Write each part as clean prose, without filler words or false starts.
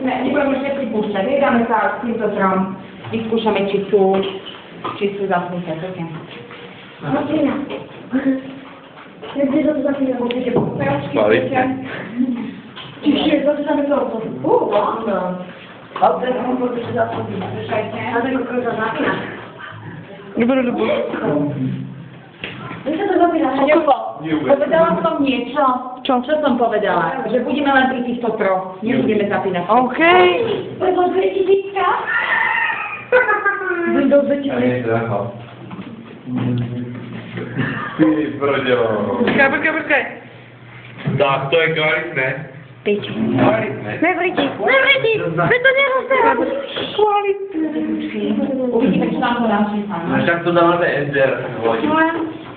Nebudeme všetci púšťať, nedáme sa s týmto trom, vyskúšame, či sú zapnuté. Martina. Kde to zapína? Určite peročky. Čiže to sa mi to áno. A teraz mám povedať, že zapnúť. A tak ako sa zapína. Nebudu. Kde sa to zapína? Povedala som niečo. Čo som povedala? Že budeme len pri týchto troch. Nebudeme zapínať. OK. Lebo 2000. Do 2000. Ty brďo. Počkaj. Tak, to je kvalitné. Piči. Kvalitné. Nevriti. Veď to nerozdáva. Kvalitné. Uvidíme, či vám to dám čísla. Však to dáme SDR.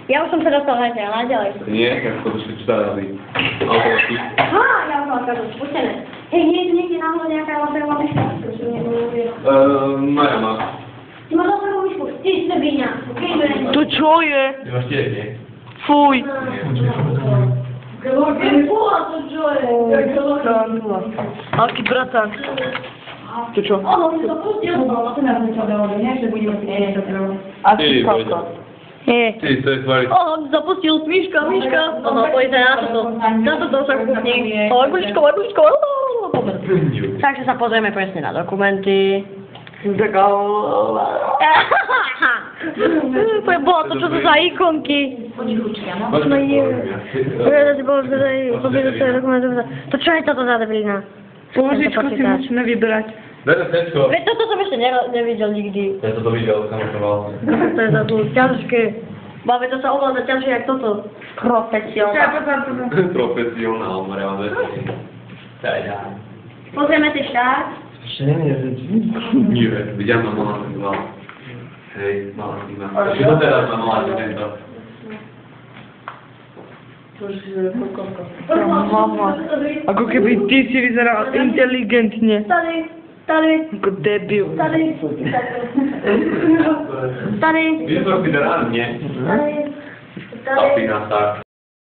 Ja už som sa dostal na ďalej. Nie, tak to už čítali. Automaticky. Á, ja som akážu spustené. Hej, nie je niekde náhodou nejaká laserová myška? Maja má. Ty máš laserovú myšku? Ty, Sebiňa. To čo je? Ty máš tiež, nie? Fuj. Fúha, to čo je? Aký bratan. To čo? Áno, my to pustil. No, to nás niečo dohodne, nie? Že budeme si niečo trvať. Asi Ty, koľko? Nie. Ty, to je kvalitné. On zapustil Miška. Ono, pojďte na toto sa kúkni. Angličko. Takže sa pozrieme presne na dokumenty. Bolo to, čo to za ikonky. No je. To čo je toto za debilina? Položičku si musíme vybrať. Dajte všetko. Veď toto som ešte nevidel nikdy. Ja to videl, kamošoval. To je za to ťažké. Babe, to sa ovláda ťažšie jak toto. Profesionál. Profesionál, reálne. Daj. Pozrieme si štát. Nie, widziałem na mama chyba. Hej, mama chyba. To teraz na mama tento. Mama. Ako keby ty si vyzeral inteligentne. Tady. Ako debil. Tady. Wiesz, co federalnie? Tady. Tapi na tak.